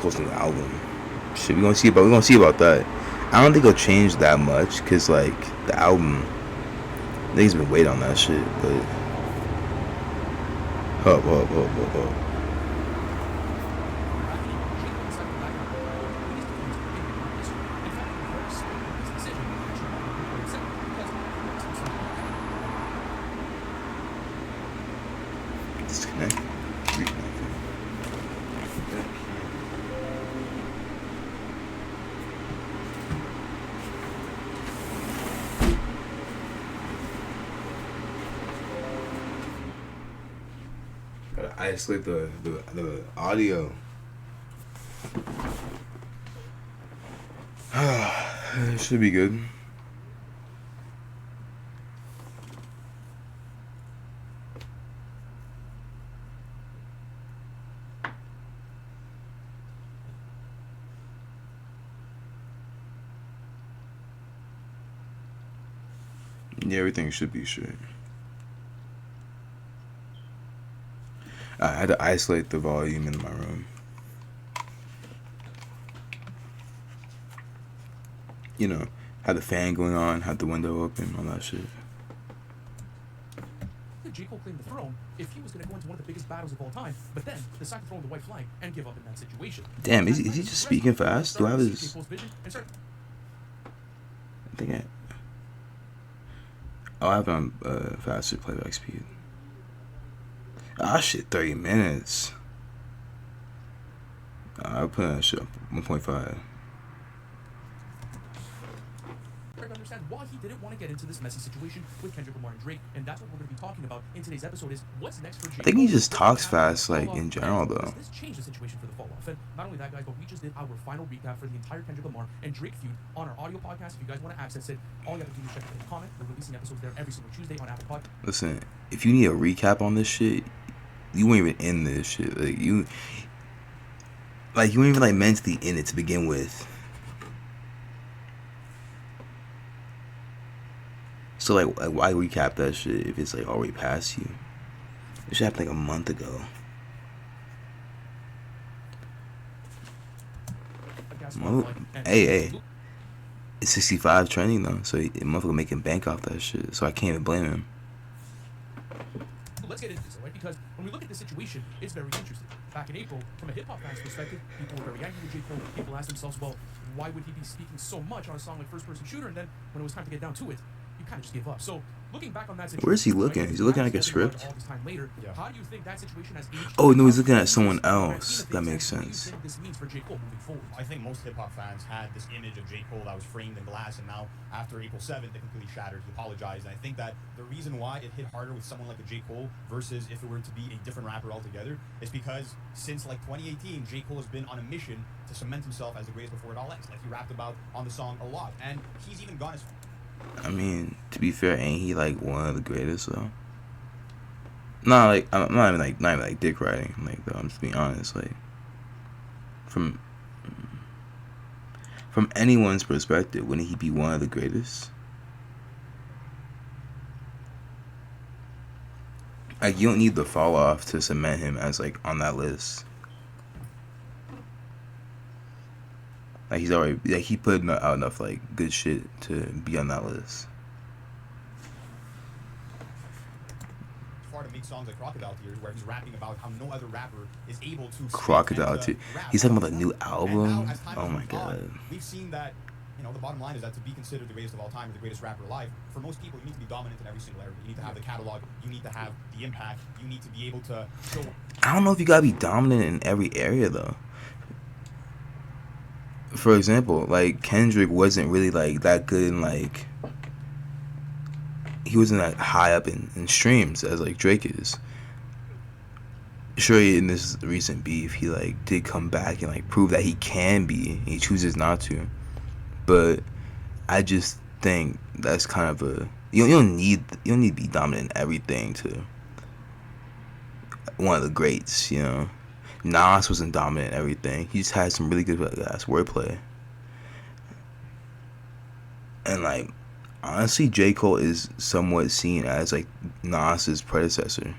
Cole's new album. Shit, we gonna see about that. I don't think it'll change that much, cause like the album, niggas been waiting on that shit. But up. Disconnect. Gotta isolate the audio. It should be good. Yeah, everything should be straight. I had to isolate the volume in my room. You know, had the fan going on, had the window open, all that shit. J.Cole claimed the throne if he was going to go into one of the biggest battles of all time, but then decide to throw in the white flag and give up in that situation. Damn, is he just speaking fast? Do I have his... I think I... Oh, I have on faster playback speed. Ah, shit, 30 minutes. I put that shit up 1.5. Understand why he didn't want to get into this messy situation with Kendrick Lamar and Drake, and that's what we're going to be talking about in today's episode. Is what's next for J.Cole? I think he just talks fast, like in general, though. This changed the situation for the fall off, and not only that, guys, but we just did our final recap for the entire Kendrick Lamar and Drake feud on our audio podcast. If you guys want to access it, all you have to do is check the comment. We're releasing episodes there every single Tuesday on Apple Pod. Listen, if you need a recap on this shit, you weren't even in this shit. You weren't even like mentally in it to begin with. So like why recap that shit if it's like already past you? It should happen like a month ago. Hey, it's 65 trending though, so motherfucker making bank off that shit. So I can't even blame him. Let's get into this, right? Because when we look at the situation, it's very interesting. Back in April, from a hip-hop fan's perspective, people were very angry with J. Cole. People asked themselves, well, why would he be speaking so much on a song like First Person Shooter? And then when it was time to get down to it, you kind of just gave up. So looking back on that situation, where is he looking? Is he looking like a script? All this time later, how do you think that situation has aged? Oh no, he's looking at someone else. That makes sense. What do you think this means for J. Cole moving forward? I think most hip-hop fans had this image of J. Cole that was framed in glass, and now after April 7th, it completely shattered. He apologized, and I think that the reason why it hit harder with someone like a J. Cole versus if it were to be a different rapper altogether is because since like 2018, J. Cole has been on a mission to cement himself as the greatest before it all ends. Like he rapped about on the song a lot, and he's even gone as far. I mean, to be fair, ain't he like one of the greatest though? Nah, like I'm not even like dick riding. Like though, I'm just being honest. Like from anyone's perspective, wouldn't he be one of the greatest? Like you don't need the fall off to cement him as like on that list. Like he's already like he put out enough like good shit to be on that list. It's far to make songs like Crocodile Tears, where he's rapping about how no other rapper is able to. Crocodile Tears. He's talking about the new album. Oh my god. We've seen that. You know, the bottom line is that to be considered the greatest of all time or the greatest rapper alive, for most people, you need to be dominant in every single area. You need to have the catalog. You need to have the impact. You need to be able to show. I don't know if you gotta be dominant in every area though. For example, like Kendrick wasn't really like that good in like he wasn't that high up in streams as like Drake is. Sure, in this recent beef, he like did come back and like prove that he can be. He chooses not to, but I just think that's kind of a you don't need to be dominant in everything to one of the greats, you know. Nas wasn't dominant in everything. He just had some really good ass wordplay. And like honestly, J. Cole is somewhat seen as like Nas's predecessor.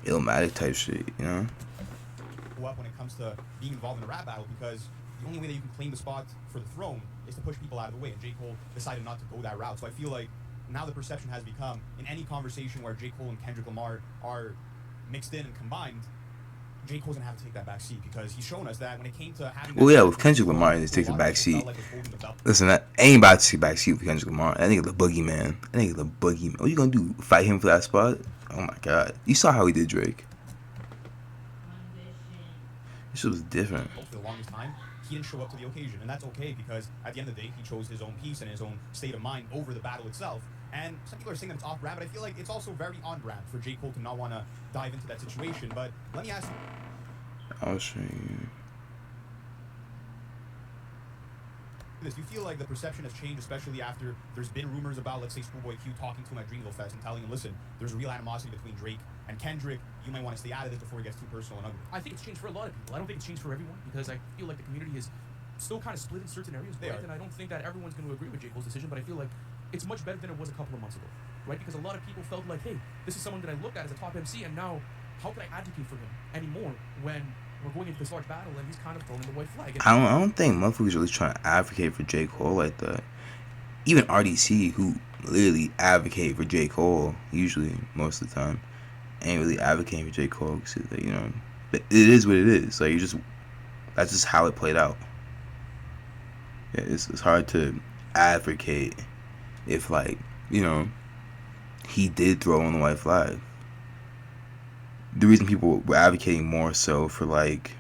Illmatic type shit, you know? go up when it comes to being involved in a rap battle, because the only way that you can claim the spot for the throne is to push people out of the way, and J. Cole decided not to go that route. So I feel like now the perception has become, in any conversation where J. Cole and Kendrick Lamar are mixed in and combined, J. Cole's gonna have to take that back seat, because he's shown us that when it came to having. Well, yeah, with Kendrick Lamar, he just takes a back seat. Listen, I ain't about to take a back seat with Kendrick Lamar. That nigga the boogeyman. That nigga the boogeyman. What you gonna do? Fight him for that spot? Oh my god. You saw how he did Drake. This shit was different. For the longest time, he didn't show up to the occasion, and that's okay, because at the end of the day, he chose his own peace and his own state of mind over the battle itself. And some people are saying that it's off brand, but I feel like it's also very on brand for J. Cole to not want to dive into that situation. But let me ask you. I'll show you. Do you feel like the perception has changed, especially after there's been rumors about, let's say, Schoolboy Q talking to him at Dreamville Fest and telling him, listen, there's real animosity between Drake and Kendrick. You might want to stay out of this before it gets too personal and ugly. I think it's changed for a lot of people. I don't think it's changed for everyone, because I feel like the community is still kind of split in certain areas, right? And I don't think that everyone's going to agree with J. Cole's decision, but I feel like it's much better than it was a couple of months ago, right? Because a lot of people felt like, hey, this is someone that I looked at as a top MC, and now how can I advocate for him anymore when we're going into this large battle and he's kind of throwing the white flag? And I don't think motherfuckers really trying to advocate for J. Cole like that. Even RDC, who literally advocate for J. Cole, usually, most of the time, ain't really advocating for J. Cole, cause, you know, but it is what it is. Like, that's just how it played out. Yeah, it's hard to advocate if, like, you know, he did throw on the white flag. The reason people were advocating more so for, like,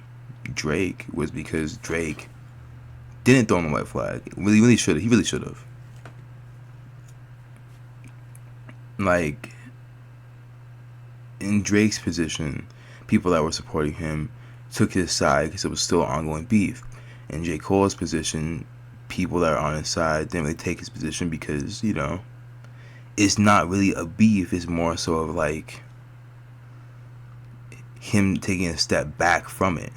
Drake was because Drake didn't throw on the white flag. He really should have. Like, in Drake's position, people that were supporting him took his side because it was still ongoing beef. In J. Cole's position, people that are on his side didn't really take his position because, you know, it's not really a beef. It's more so of, like, him taking a step back from it.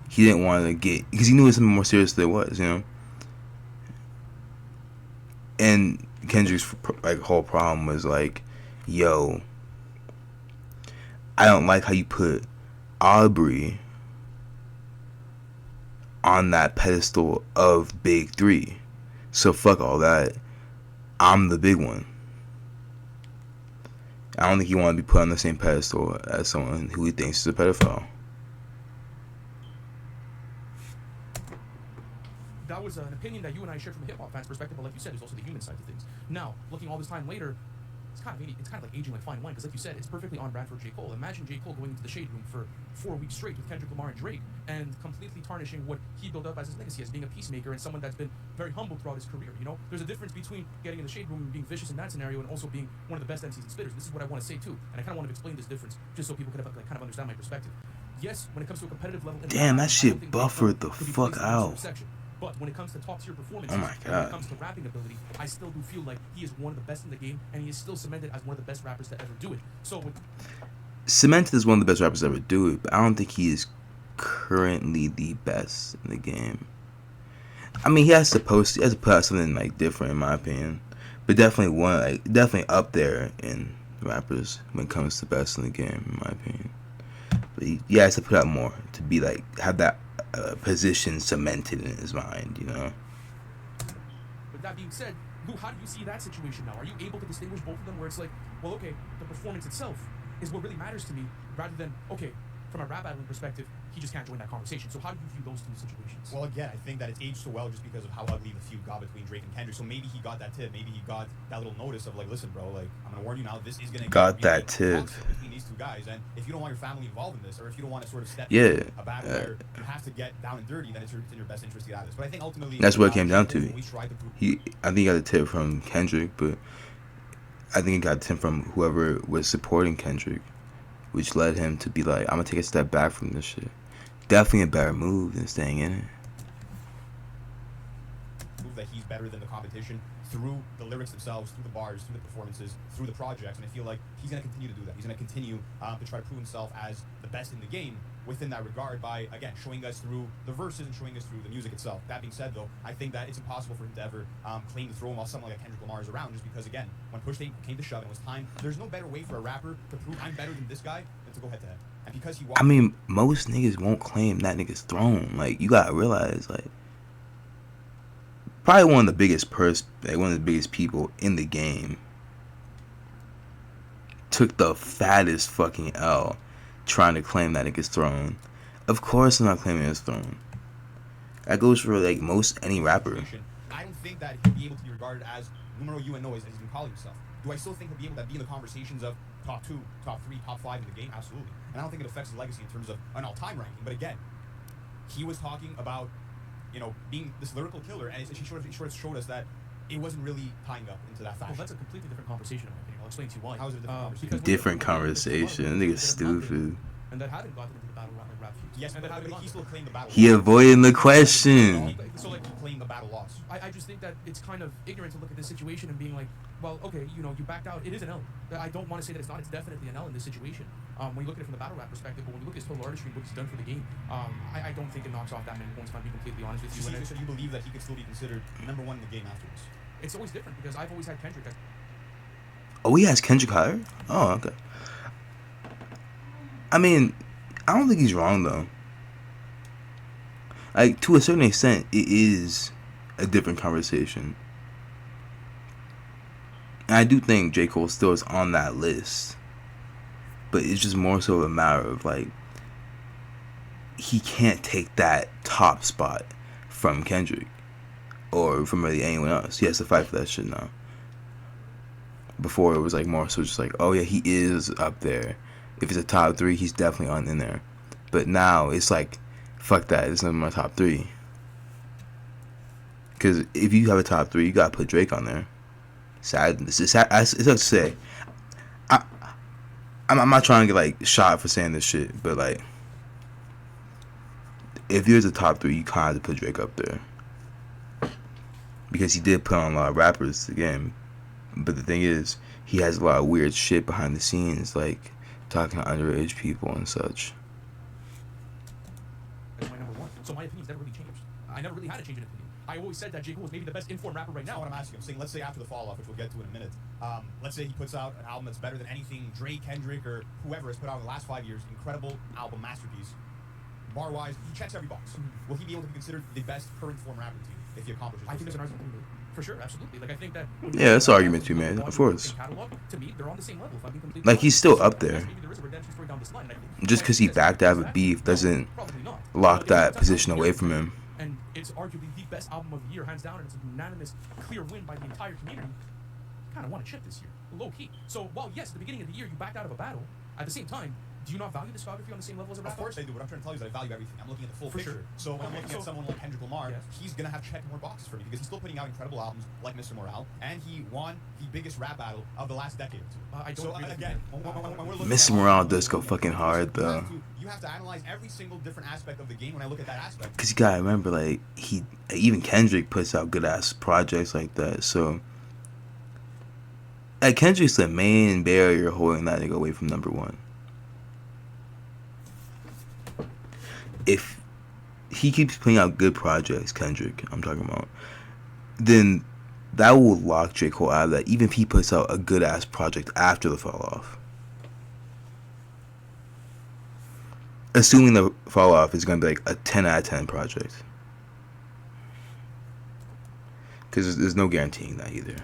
He didn't want to get, because he knew it was something more serious than it was, you know. And Kendrick's like whole problem was like, yo, I don't like how you put Aubrey on that pedestal of Big Three. So fuck all that. I'm the big one. I don't think he wanted to be put on the same pedestal as someone who he thinks is a pedophile. that was an opinion that you and I shared from a hip-hop fan's perspective, but like you said, there's also the human side of things. Now, looking all this time later, it's kind of like aging like fine wine, because like you said, it's perfectly on brand for J. Cole. Imagine J. Cole going into the shade room for 4 weeks straight with Kendrick Lamar and Drake and completely tarnishing what he built up as his legacy as being a peacemaker and someone that's been very humble throughout his career. You know, there's a difference between getting in the shade room and being vicious in that scenario and also being one of the best MCs and spitters. This is what I want to say too, and I kind of want to explain this difference just so people can kind of understand my perspective. Yes, when it comes to a competitive level, damn, that shit buffered the fuck out. But when it comes to top tier performance, oh my God, when it comes to rapping ability, I still do feel like he is one of the best in the game, and he is still cemented as one of the best rappers to ever do it. So, cemented as one of the best rappers to ever do it, but I don't think he is currently the best in the game. I mean, he has to put out something like different, in my opinion, but definitely up there in rappers when it comes to best in the game, in my opinion. But he has to put out more to be like have that position cemented in his mind, you know. With that being said, Lou, how do you see that situation now? Are you able to distinguish both of them, where it's like, well, okay, the performance itself is what really matters to me, rather than, okay, from a rap battling perspective, he just can't join that conversation. So how do you view those two situations? Well, again, I think that it's aged so well just because of how ugly the feud got between Drake and Kendrick. So maybe he got that tip. Maybe he got that little notice of like, listen, bro, like, I'm going to warn you now, this is going to got that tip between these two guys. And if you don't want your family involved in this, or if you don't want to sort of step into a battle where you have to get down and dirty, then it's in your best interest to get out of this. But I think ultimately that's what it came down to. I think he got a tip from Kendrick, but I think he got a tip from whoever was supporting Kendrick, which led him to be like, I'm gonna take a step back from this shit. Definitely a better move than staying in it. Prove that he's better than the competition through the lyrics themselves, through the bars, through the performances, through the projects, and I feel like he's gonna continue to do that. He's gonna continue to try to prove himself as the best in the game within that regard by, again, showing us through the verses and showing us through the music itself. That being said, though, I think that it's impossible for him to ever claim the throne while someone like Kendrick Lamar is around, just because, again, when push came to shove and it was time, there's no better way for a rapper to prove I'm better than this guy than to go head to head. And because he I mean, most niggas won't claim that nigga's throne. Like, you gotta realize, like, probably one of the biggest one of the biggest people in the game took the fattest fucking L trying to claim that nigga's throne. Of course I'm not claiming his throne. That goes for, like, most any rapper. I don't think that he'll be able to be regarded as numero uno as he's been calling himself. Do I still think he'll be able to be in the conversations of top 2, top 3, top 5 in the game? Absolutely. And I don't think it affects his legacy in terms of an all-time ranking. But again, he was talking about, you know, being this lyrical killer, and she sort of showed us that it wasn't really tying up into that fashion. Well, that's a completely different conversation, in my opinion. I'll explain to you why. How is it a different conversation? Different conversation. Nigga's stupid. And that haven't gotten into the battle rap feuds. Yes, and but he still claimed the battle. He avoiding the question. So like he claimed the battle loss. I just think that it's kind of ignorant to look at this situation and being like, well, okay, you know, you backed out. It is an L. I don't want to say that it's not. It's definitely an L in this situation. When you look at it from the battle rap perspective, but when you look at his total artistry, what he's done for the game, I don't think it knocks off that many points. If I'm being completely honest with you. So you believe that he could still be considered number 1 in the game afterwards? It's always different because I've always had Kendrick. Oh, he has Kendrick higher? Oh, okay. I mean, I don't think he's wrong, though. Like, to a certain extent, it is a different conversation. And I do think J. Cole still is on that list. But it's just more so a matter of, like, he can't take that top spot from Kendrick. Or from really anyone else. He has to fight for that shit now. Before, it was, like, more so just like, oh, yeah, he is up there. If it's a top 3, he's definitely on in there. But now, it's like, fuck that, it's not my top 3. Because if you have a top 3, you gotta put Drake on there. Sad. It's hard to say. I'm not trying to get, like, shot for saying this shit. But, like, if there's a top 3, you kind of have to put Drake up there. Because he did put on a lot of rappers again. But the thing is, he has a lot of weird shit behind the scenes, like talking to underage people and such. That's my number 1. So my opinion's never really changed. I never really had a change in opinion. I always said that J. Cole was maybe the best informed rapper right That's now. not what I'm asking. I'm saying, let's say after the fall off, which we'll get to in a minute. Let's say he puts out an album that's better than anything Drake, Kendrick, or whoever has put out in the last 5 years. Incredible album, masterpiece. Bar-wise, he checks every box. Will he be able to be considered the best current form rapper to you if he accomplishes? I think there's an argument to be made. For sure, absolutely. Like I think that. Yeah, that's an argument to be made, of course. Catalog, to me, they're on the same level. If I'm being completely Like, he's still up there. Maybe there is a redemption story down this line. Just because he backed out of a beef doesn't lock that position away from him. And it's arguably the best album of the year, hands down, and it's a unanimous, clear win by the entire community. Kind of want to chip this year, low key. So while yes, at the beginning of the year you backed out of a battle, at the same time, do you not value discography on the same level as a rapper? Of course I do. What I'm trying to tell you is that I value everything. I'm looking at the full For picture. sure. So when I'm looking at someone like Kendrick Lamar, Yes. he's gonna have checked more boxes for me because he's still putting out incredible albums like Mr. Morale, and he won the biggest rap battle of the last decade or two. I don't so agree with again, you. when we're looking Mr. at Morale does go fucking hard, though. You have to analyze every single different aspect of the game when I look at that aspect. Because you gotta remember, like, even Kendrick puts out good ass projects like that, so. Like, Kendrick's the main barrier holding that nigga away from number 1. If he keeps putting out good projects, Kendrick, I'm talking about, then that will lock J. Cole out of that, even if he puts out a good ass project after the fall off. Assuming the fall off is going to be like a 10 out of 10 project. Because there's no guaranteeing that either.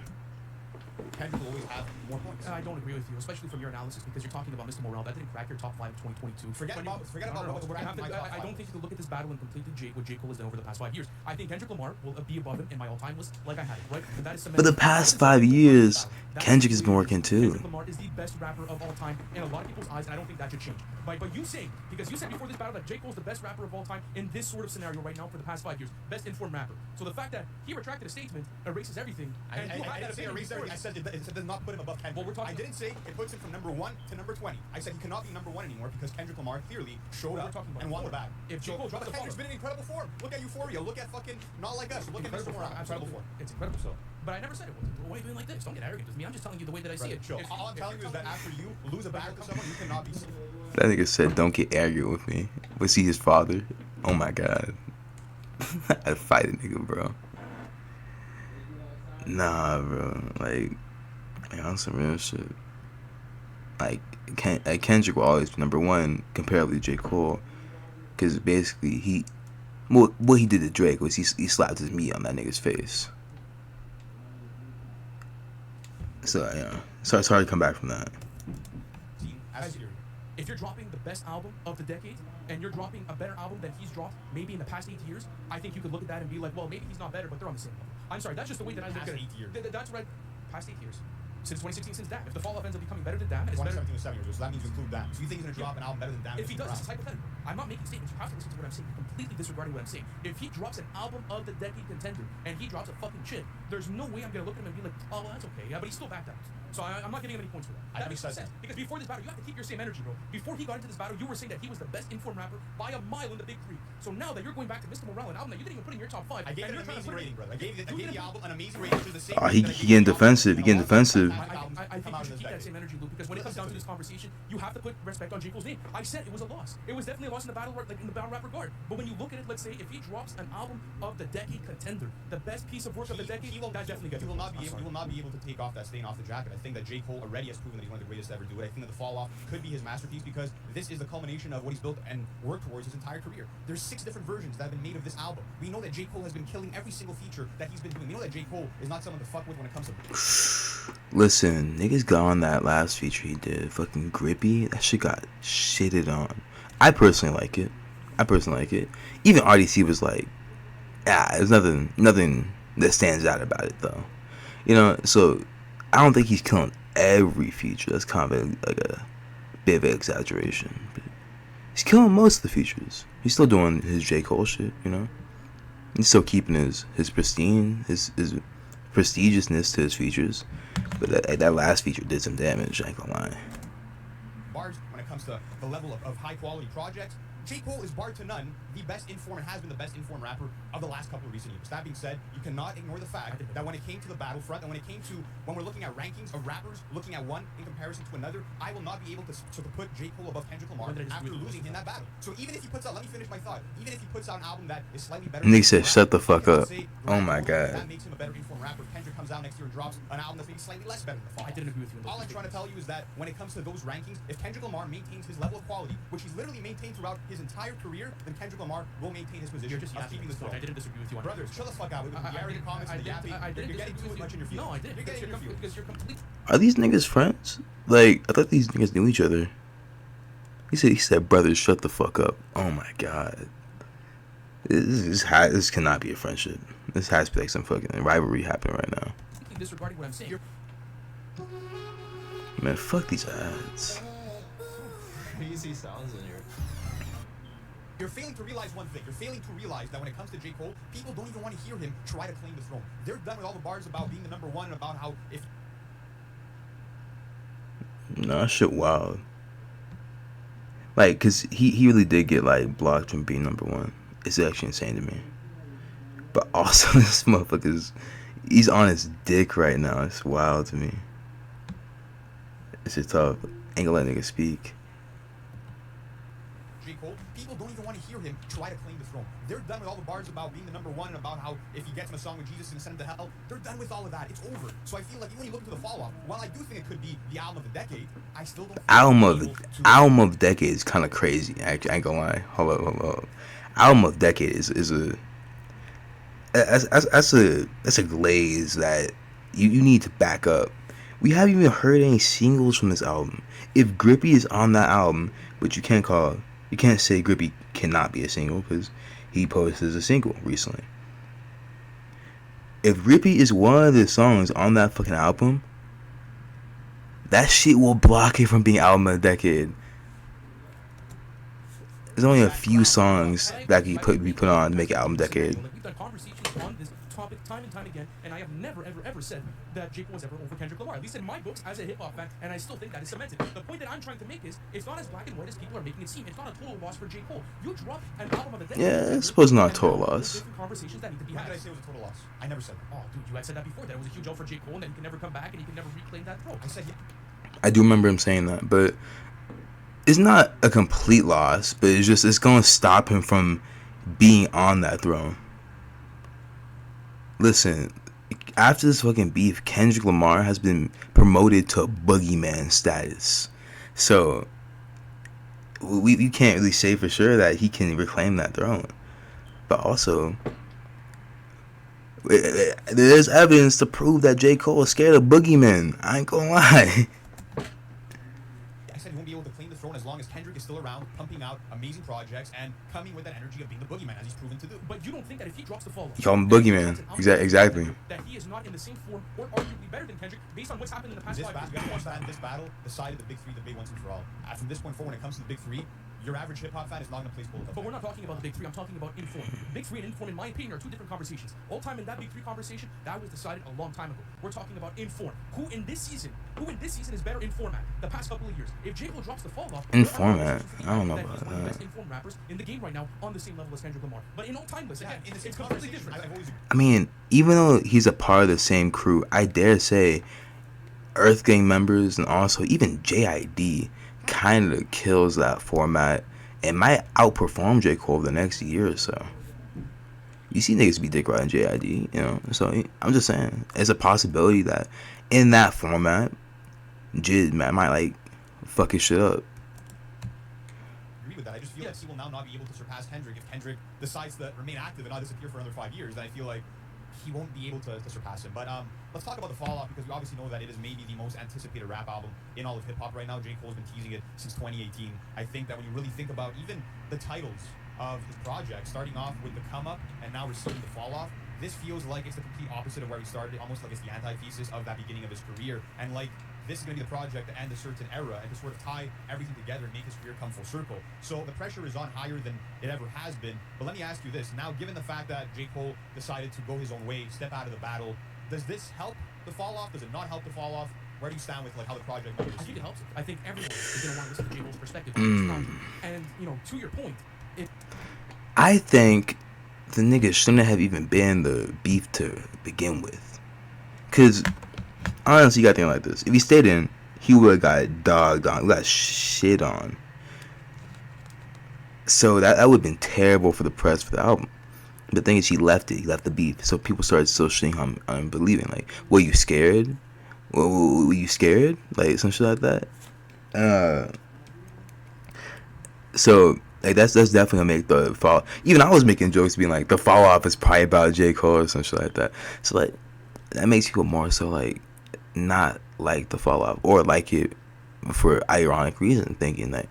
Kendrick will always have more points. I don't agree with you, especially from your analysis, because you're talking about Mr. Morale. That didn't crack your top 5 of 2022. Forget about what's we're gonna have cracking my to, top I five don't think list. you can look at this battle and completely what J. Cole has done over the past 5 years. I think Kendrick Lamar will be above him in my all-time list, like I had it, right? And that is But the past 5 years, Kendrick has been working too. Kendrick Lamar is the best rapper of all time in a lot of people's eyes, and I don't think that should change. But you saying, because you said before this battle that J. Cole's the best rapper of all time in this sort of scenario right now for the past 5 years, best informed rapper. So the fact that he retracted a statement erases everything. And you had I that didn't say opinion erase before. everything. I said it does not put him above Kendrick. Well, we're talking- I didn't say it puts him from number 1 to number 20. I said he cannot be number 1 anymore because Kendrick Lamar clearly showed We're up talking about and won the before. battle. If J. Cole drops but the Kendrick's been in incredible form. Look at Euphoria. Look at fucking Not Like Us. Look at Mr. Morale. Incredible form. It's incredible. So, but I never said it was. Why are you doing like this? Don't get arrogant with me. I'm just telling you the way that I see it. Chill. All I'm telling you is that after you lose a battle to someone, you cannot be safe. That nigga said, don't get arrogant with me. Was he his father? Oh my god. I'd fight a nigga, bro. Nah, bro. Like on some real shit. like Kendrick will always be number one comparatively to J. Cole, because basically what he did to Drake was he slapped his meat on that nigga's face. So yeah, sorry to come back from that. As you If you're dropping the best album of the decade and you're dropping a better album than he's dropped maybe in the past 8 years, I think you could look at that and be like, well, maybe he's not better, but they're on the same level. I'm sorry, that's just the way that I look Past at it. 8 years. That's right. Past 8 years. Since 2016, since Damn. If the fall off ends up becoming better than Damn, and it's better. 2017 was 7 years, so that means you include that. So you think he's gonna drop an album better than Damn? If he does, it's hypothetical. I'm not making statements. You have to listen to what I'm saying. You're completely disregarding what I'm saying. If he drops an album of the decade contender and he drops a fucking shit, there's no way I'm gonna look at him and be like, oh, well, that's okay. Yeah, but he's still backed out. So I'm not giving him any points for that. That makes sense. Because before this battle, you have to keep your same energy, bro. Before he got into this battle, you were saying that he was the best informed rapper by a mile in the big three. So now that you're going back to Mr. Morale, an album that you didn't even put in your top 5, I gave it an amazing rating, brother. I gave the album an amazing rating, which is the same. He getting defensive. He getting defensive. I think you should keep that same energy, Luke, because when it comes down to this conversation, you have to put respect on J. Cole's name. I said it was a loss. It was definitely a loss in the battle, like in the battle rap regard. But when you look at it, let's say if he drops an album of the decade contender, the best piece of work of the decade, that definitely gets. He will not be able to take off that stain off the jacket. I think that J. Cole already has proven that he's one of the greatest to ever do it. I think that the fall off could be his masterpiece because this is the culmination of what he's built and worked towards his entire career. There's 6 different versions that have been made of this album. We know that J. Cole has been killing every single feature that he's been doing. We know that J. Cole is not someone to fuck with when it comes to. Listen, niggas got on that last feature he did. Fucking Grippy. That shit got shitted on. I personally like it. Even RDC was like, there's nothing that stands out about it though. You know, so I don't think he's killing every feature. That's kind of like a bit of an exaggeration. But he's killing most of the features. He's still doing his J. Cole shit, you know? He's still keeping his pristine, his prestigiousness to his features. But that last feature did some damage, I ain't gonna lie. Bars, when it comes to the level of high quality projects, J. Cole is bar to none the best informed and has been the best informed rapper of the last couple of recent years. That being said, you cannot ignore the fact that when it came to the battlefront and when we're looking at rankings of rappers, looking at one in comparison to another, I will not be able to put J. Cole above Kendrick Lamar after losing in that battle. So even if he puts out, let me finish my thought, even if he puts out an album that is slightly better. And they said, shut the fuck up. Oh my god. That makes him a better informed rapper. If Kendrick comes out next year and drops an album that's maybe slightly less better than the fall. I didn't agree with you. All I'm trying to tell you is that when it comes to those rankings, if Kendrick Lamar maintains his level of quality, which he's literally maintained throughout his entire career, then Kendrick Lamar will maintain his position. You're just keeping the I didn't disagree with you on brothers. Shut the fuck out with the arrogant comments and the yapping. You're getting too much in your feelings. No, I didn't. You're getting in your feelings. Because you're complete. Are these niggas friends? Like, I thought these niggas knew each other. He said, brothers, shut the fuck up. Oh my god. This cannot be a friendship. This has to be like some fucking rivalry happening right now. Disregarding what I'm saying. Man, fuck these ads. Crazy sounds in here. You're failing to realize one thing. You're failing to realize that when it comes to J. Cole, people don't even want to hear him try to claim the throne. They're done with all the bars about being the number one, about how if. No, that shit wild. Like, cause he really did get like blocked from being number one. It's actually insane to me. But also, this motherfucker's he's on his dick right now. It's wild to me. It's just tough. Ain't gonna let niggas speak. J. Cole, people don't even want to hear him try to claim the throne. They're done with all the bars about being the number one and about how if he gets in a song with Jesus and send him to hell, they're done with all of that. It's over. So I feel like when you look into the follow-up, while I do think it could be the album of the decade, I still don't. Album of the decade is kind of crazy. I ain't gonna lie. Hold up. Album of the decade is that's a glaze that you need to back up. We haven't even heard any singles from this album. If Grippy is on that album, which you can't say Grippy cannot be a single because he posted as a single recently. If Grippy is one of the songs on that fucking album, that shit will block it from being album of the decade. There's only a few songs that can be put on to make an album decade. We've done conversations on this topic time and time again, and I have never, ever said that J. Cole was ever over Kendrick Lamar. At least in my books as a hip-hop fan, and I still think that is cemented. The point that I'm trying to make is, it's not as black and white as people are making it seem. It's not a total loss for J. Cole. You drop an album of the decade. Yeah, I suppose not a total loss. Conversations that need to be When had. did I say it was a total loss? I never said that. Oh, dude, you had said that before. That it was a huge L for J. Cole, and that he can never come back, and he can never reclaim that throne. I said yeah. I do remember him saying that, but it's not a complete loss, but it's going to stop him from being on that throne. Listen, after this fucking beef, Kendrick Lamar has been promoted to boogeyman status. So we can't really say for sure that he can reclaim that throne. But also, there's evidence to prove that J. Cole is scared of boogeymen. I ain't gonna lie. I said he won't be able to claim the throne as long as Kendrick is still around, pumping out amazing projects and coming with that energy of being the boogeyman, as he's proven to do. But you don't think that if he drops the fall off, You call him boogeyman. Exactly. that he is not in the same form or arguably better than Kendrick based on what's happened in the past This 5 battle, years. you gotta understand, this battle decided the big three debate once and for all. From this point forward, when it comes to the big three, your average hip hop fan is not gonna place bullet. But we're not talking about the big three. I'm talking about inform. Big three and inform, in my opinion, are two different conversations. All time in that big three conversation, that was decided a long time ago. We're talking about inform. Who in this season is better in format? The past couple of years. If J. Cole drops the fall off, In format, I don't know that about he's one of the that. best informed rappers in the game right now, on the same level as Kendrick Lamar. But in all timeless, again, In the same it's completely conversation, different. I've always I mean, even though he's a part of the same crew, I dare say Earth Gang members and also even JID kind of kills that format and might outperform J. Cole the next year or so. You see niggas be dick riding JID, you know. So I'm just saying, it's a possibility that in that format, Jid might like fuck his shit up. agree with that. I just feel like he will now not be able to surpass Kendrick if Kendrick decides to remain active and not disappear for another 5 years. Then I feel like he won't be able to surpass him. But let's talk about the fall off, because we obviously know that it is maybe the most anticipated rap album in all of hip hop right now. J. Cole's been teasing it since 2018. I think that when you really think about even the titles of his project, starting off with the come up and now receiving the fall off, this feels like it's the complete opposite of where he started, almost like it's the antithesis of that beginning of his career. And like, this is going to be the project to end a certain era and to sort of tie everything together and make his career come full circle. So the pressure is on higher than it ever has been. But let me ask you this. Now, given the fact that J. Cole decided to go his own way, step out of the battle, does this help the fall off? Does it not help the fall off? Where do you stand with like how the project might I think proceed? it helps. I think everyone is going to want to listen to J. Cole's perspective on this project. And, you know, to your point, I think the nigga shouldn't have even been the beef to begin with. Cause honestly, you gotta think like this. If he stayed in, he would have got dogged on, got shit on. So that would have been terrible for the press for the album. The thing is, he left it. He left the beef. So people started associating him unbelieving. Like, were you scared? Were you scared? Like some shit like that. So like that's definitely gonna make the fall. Even I was making jokes being like the fall off is probably about J. Cole or some shit like that. So like that makes people more so like not like the fall off or like it for ironic reason, thinking that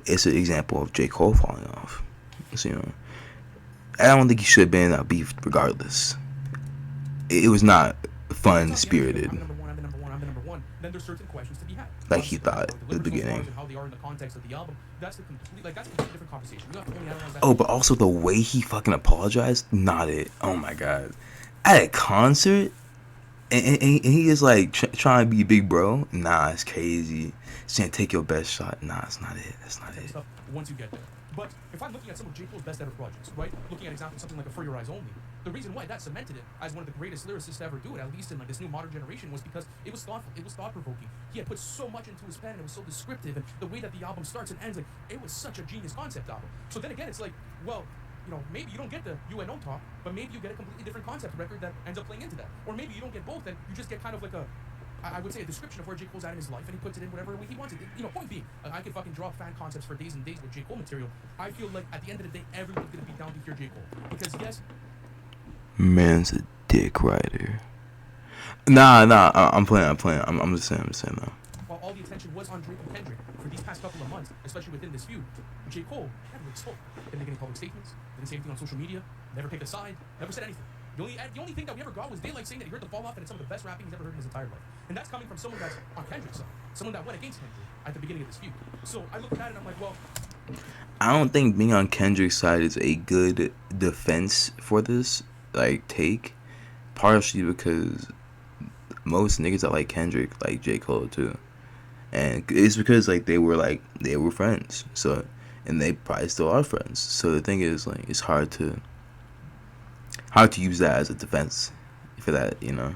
it's an example of J. Cole falling off. So, you know, I don't think he should have been in that beef regardless. It was not fun spirited. I'm the number one. Then there's certain questions to be had. Like he thought at the lyrics, beginning. and how they are in the context of the album. That's a completely different conversation. You have to only analyze that. Oh, but also the way he fucking apologized, not it. Oh my god, at a concert, and he is like trying to be big bro. Nah, it's crazy. Saying take your best shot. Nah, it's not it. That's not it. Stuff once you get there. But if I'm looking at some of J. Cole's best ever projects, right? Looking at example something like a For Your Eyes Only, the reason why that cemented it as one of the greatest lyricists to ever do it, at least in like this new modern generation, was because it was thoughtful, it was thought provoking. He had put so much into his pen, and it was so descriptive, and the way that the album starts and ends, like it was such a genius concept album. So then again, it's like, well, you know, maybe you don't get the UNO talk, but maybe you get a completely different concept record that ends up playing into that, or maybe you don't get both, and you just get kind of like a, I would say, a description of where J. Cole's at in his life, and he puts it in whatever way he wants it. You know, point being, I could fucking draw fan concepts for days and days with J. Cole material. I feel like at the end of the day, everyone's gonna be down to hear J. Cole, because yes, Man's a dick rider. Nah, I'm playing. I'm just saying though. while all the attention was on Drake and Kendrick for these past couple of months, especially within this feud, J. Cole never really spoke. Didn't make any public statements, didn't say anything on social media, never picked a side, never said anything. The only thing that we ever got was Daylight saying that he heard the fall off and it's some of the best rapping he's ever heard in his entire life. And that's coming from someone that's on Kendrick's side, someone that went against Kendrick at the beginning of this feud. So I look at that and I'm like, well, I don't think being on Kendrick's side is a good defense for this like take, partially because most niggas that like Kendrick like J. Cole too, and it's because like they were friends. So and they probably still are friends. So the thing is like it's hard to use that as a defense for that, you know.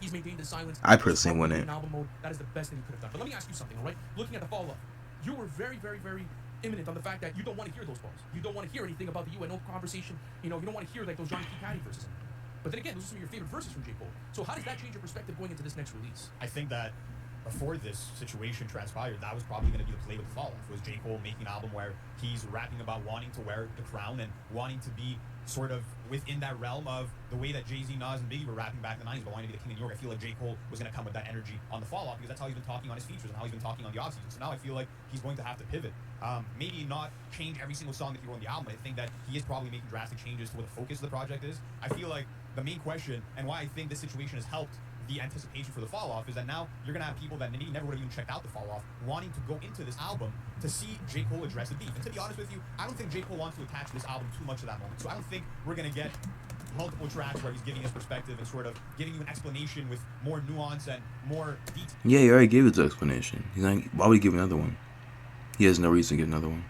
he's maintained his silence. I personally He's wouldn't. in album mode. That is the best thing he could have done. But let me ask you something, all right? Looking at the fall off, you were very, very, very imminent on the fact that you don't want to hear those bars. You don't want to hear anything about the UNO conversation. You know, you don't want to hear like those Johnny P. Patty verses. But then again, those are some of your favorite verses from J. Cole. So how does that change your perspective going into this next release? I think that before this situation transpired, that was probably going to be the play with the fall off. Was J. Cole making an album where he's rapping about wanting to wear the crown and wanting to be sort of within that realm of the way that Jay-Z, Nas, and Biggie were rapping back in the 90s, but wanting to be the king of New York. I feel like J. Cole was going to come with that energy on the fall off because that's how he's been talking on his features and how he's been talking on the offseason. So now I feel like he's going to have to pivot. Maybe not change every single song that he wrote on the album, but I think that he is probably making drastic changes to what the focus of the project is. I feel like the main question and why I think this situation has helped the anticipation for the fall off is that now you're gonna have people that maybe never would have even checked out the fall off wanting to go into this album to see J. Cole address the beef. And to be honest with you, I don't think J. Cole wants to attach this album too much to that moment. So I don't think we're gonna get multiple tracks where he's giving his perspective and sort of giving you an explanation with more nuance and more detail. Yeah, he already gave his explanation. He's like, why would he give another one? He has no reason to give another one.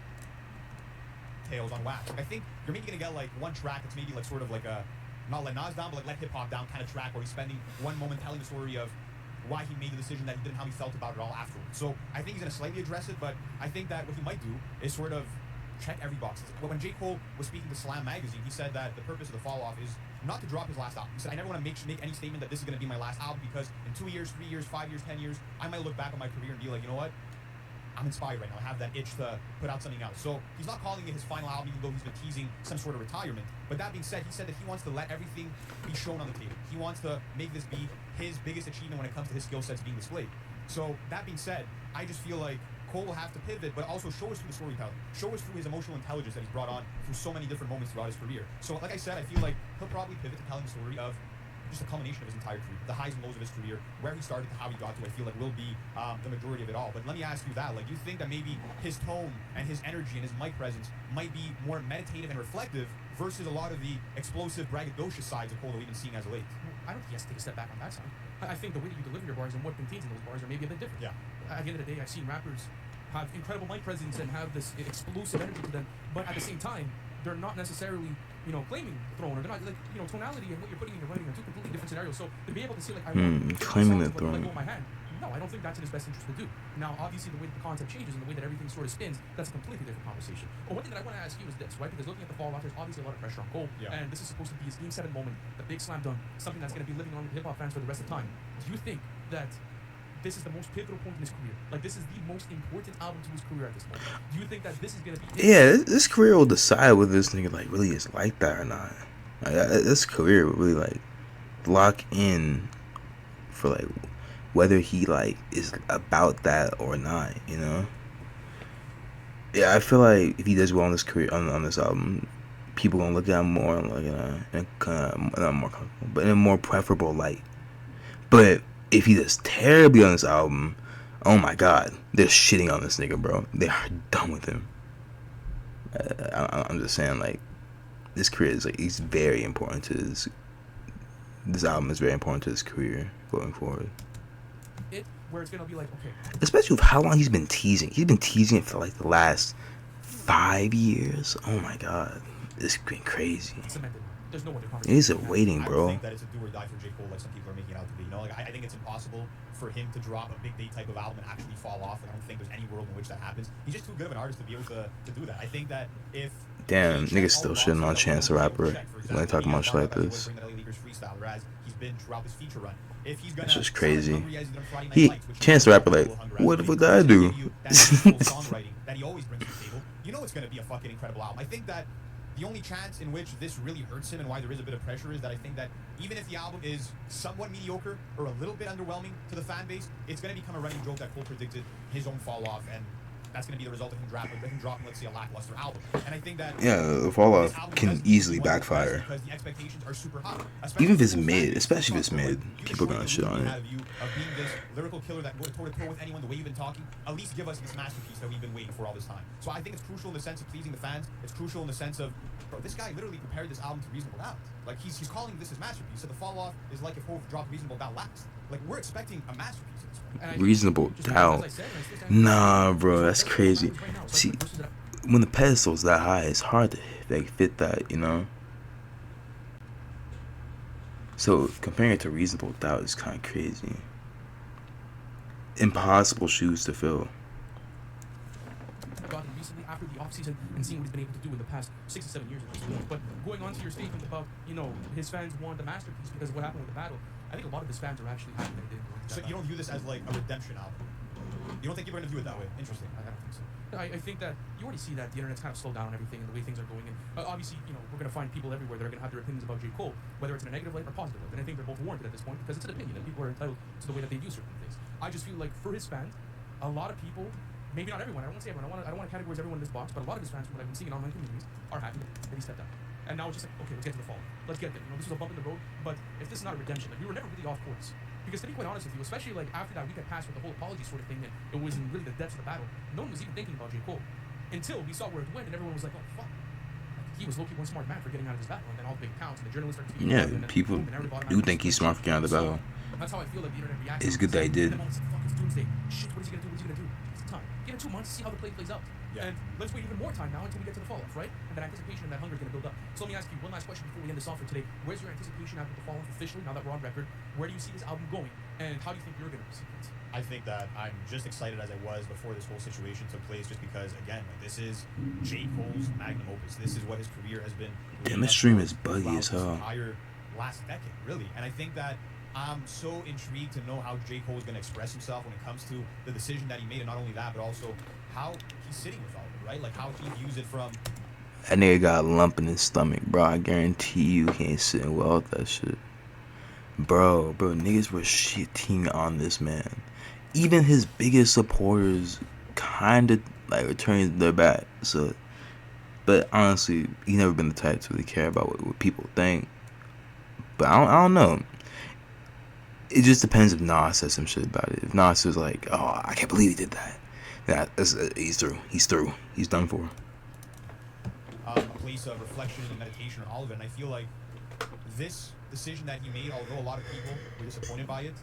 Tails on wax. Like, I think you're maybe gonna get like one track that's maybe like sort of like a not let Nas down, but like let hip hop down kind of track where he's spending one moment telling the story of why he made the decision that he did and how he felt about it all afterwards. So I think he's gonna slightly address it, but I think that what he might do is sort of check every box. But when J. Cole was speaking to Slam magazine, he said that the purpose of the fall off is not to drop his last album. He said, I never want to make any statement that this is going to be my last album because in 2 years, 3 years, 5 years, 10 years, I might look back on my career and be like, you know what? I'm inspired right now. I have that itch to put out something else. So he's not calling it his final album, even though he's been teasing some sort of retirement. But that being said, he said that he wants to let everything be shown on the table. He wants to make this be his biggest achievement when it comes to his skill sets being displayed. So that being said, I just feel like Cole will have to pivot, but also show us through the storytelling. Show us through his emotional intelligence that he's brought on through so many different moments throughout his career. So like I said, I feel like he'll probably pivot to telling the story of just a culmination of his entire career, the highs and lows of his career, where he started to how he got to, I feel like will be the majority of it all. But let me ask you that, like, do you think that maybe his tone and his energy and his mic presence might be more meditative and reflective versus a lot of the explosive, braggadocious sides of Cole that we've been seeing as of late? I don't think he has to take a step back on that side. I think the way that you deliver your bars and what contains in those bars are maybe a bit different. Yeah. At the end of the day, I've seen rappers have incredible mic presence and have this explosive energy to them, but at the same time, they're not necessarily, claiming the throne, or they're not, like, tonality and what you're putting in your writing are two completely different scenarios. So to be able to say, like, I want claiming the let throne. go of my hand, no, I don't think that's in his best interest to do. Now, obviously, the way that the concept changes and the way that everything sort of spins, that's a completely different conversation. But one thing that I want to ask you is this, right? Because looking at the fall off, there's obviously a lot of pressure on Cole, and this is supposed to be his Game 7 moment, the big slam dunk, something that's going to be living on with hip-hop fans for the rest of time. Do you think that this is the most pivotal point in his career? Like, this is the most important album to his career at this moment. Do you think that this is going to be... Yeah, this career will decide whether this nigga, like, really is like that or not. Like, this career will really, like, lock in for, like, whether he, like, is about that or not, Yeah, I feel like if he does well on this career, on this album, people gonna look at him more, like, not more comfortable, but in a more preferable light. But if he does terribly on this album, oh my god, they're shitting on this nigga, bro. They are done with him. I'm just saying, like, this career is, like, he's very important to this album is very important to his career going forward. Where it's gonna be like, okay, especially with how long he's been teasing. He's been teasing it for, like, the last 5 years. Oh my god, it's been crazy. There's no other It is a waiting, I bro. don't think that it's a do or die for J. Cole like some people are making it out to be. Like, I think it's impossible for him to drop a big date type of album and actually fall off. Like, I don't think there's any world in which that happens. He's just too good of an artist to be able to do that. I think that if... Damn, niggas still shitting on Chance the Rapper when they talking about shit like this. He's been throughout this feature run. If he's That's just crazy. Chance the Rapper, like, what the fuck did I do? That he always brings to the table. It's going to be a fucking incredible album. I think that the only chance in which this really hurts him and why there is a bit of pressure is that I think that even if the album is somewhat mediocre or a little bit underwhelming to the fan base, it's going to become a running joke that Cole predicted his own fall off, and that's going to be the result of him dropping, let's say, a lackluster album. And I think that the fall off can easily backfire. Because the expectations are super high. Even if it's mid, especially if it's mid, people are gonna shit on it. Of being this lyrical killer that goes toe to toe with anyone, the way you've been talking, at least give us this masterpiece that we've been waiting for all this time. So I think it's crucial in the sense of pleasing the fans. It's crucial in the sense of, bro, this guy literally compared this album to Reasonable Doubt. Like, he's calling this his masterpiece. So the fall off is like if Hov dropped Reasonable Doubt last. Like, we're expecting a masterpiece at this point. Reasonable Doubt. Nah, bro, that's crazy. See, when the pedestal's that high, it's hard to, like, fit that, So comparing it to Reasonable Doubt is kind of crazy. Impossible shoes to fill. Gotten recently after the offseason and seeing what he's been able to do in the past 6 to 7 years. But going on to your statement about, his fans want the masterpiece because of what happened with the battle, I think a lot of his fans are actually happy that he didn't go into So that you don't route. view this as like a redemption album? You don't think people are gonna view it that way? Interesting. I don't think so. I think that you already see that the internet's kind of slowed down and everything and the way things are going. And obviously, we're going to find people everywhere that are going to have their opinions about J. Cole, whether it's in a negative light or positive light. And I think they're both warranted at this point because it's an opinion and people are entitled to the way that they view certain things. I just feel like for his fans, a lot of people, maybe not everyone, I don't want to say everyone, I don't want to categorize everyone in this box, but a lot of his fans, from what I've been seeing in online communities, are happy that he stepped down. And now it's just like, okay, let's get to the fall. Let's get there. This was a bump in the road, but if this is not a redemption, like we were never really off course. Because to be quite honest with you, especially like after that week had passed with the whole apology sort of thing, and it was in really the depths of the battle, no one was even thinking about J. Cole. Until we saw where it went, and everyone was like, oh, fuck. Like, he was low-key one smart man for getting out of this battle, and then all the big accounts and the journalists started tweeting Yeah, about it, and then people boom, the narrative do automatically think he's switched. smart for getting out of the So, battle. that's how I feel like the internet reacts. It's good that he did. And then it's like, fuck, it's doomsday. Shit, what is he gonna do? What is he gonna do? It's time. Give it 2 months, see how the play plays out. Yeah. And let's wait even more time now until we get to the fall-off, right? And that anticipation and that hunger is gonna build up. So let me ask you one last question before we end this off for today. Where's your anticipation after the fall-off officially, now that we're on record? Where do you see this album going? And how do you think you're gonna receive it? I think that I'm just excited as I was before this whole situation took place, just because, again, like, this is J. Cole's magnum opus. This is what his career has been. Damn, this stream is buggy throughout as this hell. entire last decade, really. And I think that I'm so intrigued to know how J. Cole is going to express himself when it comes to the decision that he made, and not only that, but also how he's sitting with all of it, right? Like how he views it from. That nigga got a lump in his stomach, bro. I guarantee you he ain't sitting well with that shit. Bro, niggas were shitting on this man. Even his biggest supporters kind of like returned their back. So, but honestly, he never been the type to really care about what people think. But I don't know. It just depends if Nas says some shit about it. If Nas is like, oh, I can't believe he did that. He's through. He's through. He's done for. A place of reflection and meditation on all of it. And I feel like this decision that he made, although a lot of people were disappointed by it,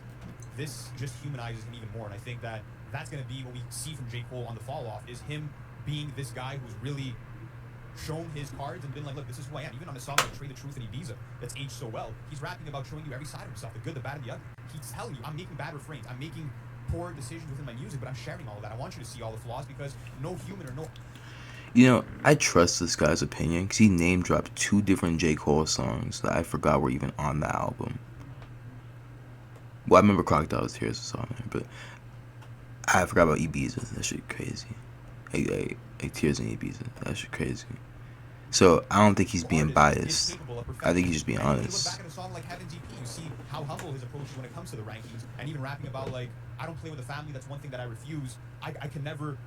this just humanizes him even more. And I think that that's going to be what we see from J. Cole on the fall off, is him being this guy who's really shown his cards and been like, look, this is who I am. Even on a song like Trade the Truth and Ibiza that's aged so well, he's rapping about showing you every side of himself, the good, the bad, and the ugly. He's telling you, I'm making bad refrains, I'm making poor decisions within my music, but I'm sharing all of that. I want you to see all the flaws, because no human or no... I trust this guy's opinion because he name dropped 2 different J. Cole songs that I forgot were even on the album. Well, I remember Crocodile's Tears was on there, but I forgot about Ibiza. That shit crazy. Like Tears in Ibiza. That shit crazy. So I don't think he's being biased. I think he's just being honest. You look back at a song like Heaven's EP, you see how humble his approach is when it comes to the rankings, and even rapping about, like, I don't play with a family, that's one thing that I refuse. I can never...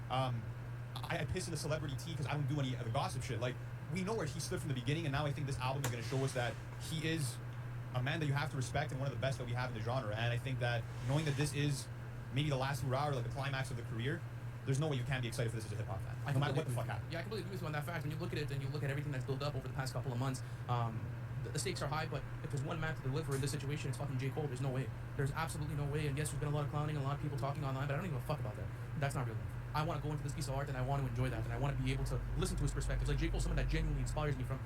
I piss in the celebrity tea because I don't do any of the gossip shit. Like, we know where he stood from the beginning, and now I think this album is going to show us that he is a man that you have to respect and one of the best that we have in the genre. And I think that knowing that this is maybe the last hurrah, or like the climax of the career, there's no way you can be excited for this as a hip-hop fan, no matter what the fuck happens. Yeah, I completely agree with you on that fact. When you look at it and you look at everything that's built up over the past couple of months, the stakes are high, but if there's one man to deliver in this situation, it's fucking J. Cole. There's no way. There's absolutely no way. And yes, there's been a lot of clowning, a lot of people talking online, but I don't even give a fuck about that. That's not real life. I want to go into this piece of art and I want to enjoy that, and I want to be able to listen to his perspectives. Like J. Cole's someone that genuinely inspires me from,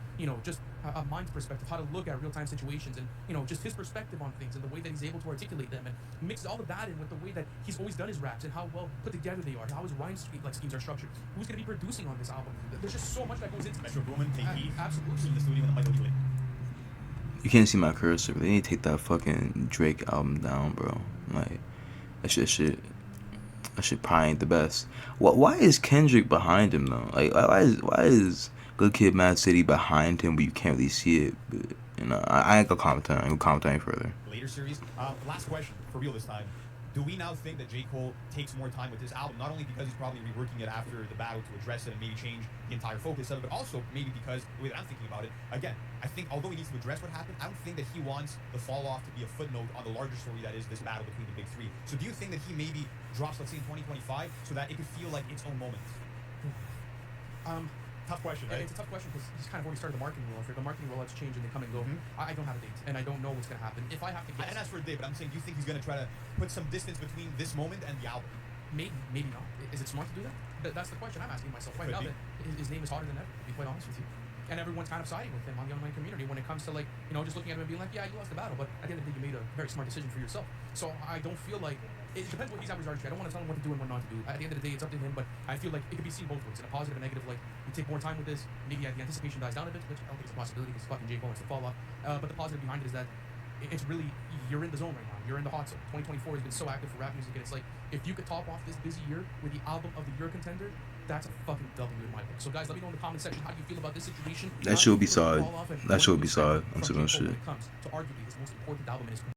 just a mind's perspective, how to look at real-time situations, and, just his perspective on things and the way that he's able to articulate them, and mixes all of that in with the way that he's always done his raps and how well put together they are, how his rhyme schemes are structured. Who's going to be producing on this album? There's just so much that goes into it. Metro Boomin, KP, Absolutely. in the studio with Michael Lee. You can't see my cursor, but they need to take that fucking Drake album down, bro. Like, that shit probably ain't the best. Why is Kendrick behind him though? Like, why is Good Kid, Mad City behind him, but you can't really see it? But I ain't gonna comment on it. I ain't gonna comment any further. Later series. Last question for real this time. Do we now think that J. Cole takes more time with this album, not only because he's probably reworking it after the battle to address it and maybe change the entire focus of it, but also maybe because the way that I'm thinking about it, again, I think although he needs to address what happened, I don't think that he wants the fall off to be a footnote on the larger story that is this battle between the big three. So do you think that he maybe drops, let's say, in 2025, so that it could feel like its own moment? Tough question, right? It's a tough question because he's kind of already started the marketing rollout. The marketing rollouts change and they come and go. Mhm. I don't have a date, and I don't know what's going to happen. If I have to guess, And that's for a day, but I'm saying, do you think he's going to try to put some distance between this moment and the album? maybe not. Is it smart to do that? That's the question I'm asking myself right Could now. be. That his name is hotter than ever, to be quite honest with you. And everyone's kind of siding with him on the online community when it comes to, like, just looking at him and being like, yeah, you lost the battle, but at the end of the day, you made a very smart decision for yourself. So I don't feel like... It depends what he's at regards to. I don't want to tell him what to do and what not to do. At the end of the day, it's up to him, but I feel like it could be seen both ways, in a positive and negative. Like, you take more time with this, maybe the anticipation dies down a bit, which I don't think is a possibility because fucking J. Cole wants to fall off. But the positive behind it is that it's really you're in the zone right now. You're in the hot zone. 2024 has been so active for rap music, and it's like, if you could top off this busy year with the album of the year contender, that's a fucking W in my book. So guys, let me know in the comment section how you feel about this situation. That should be solid. That should be solid. I'm still gonna shit. When it comes to arguably his most important album in his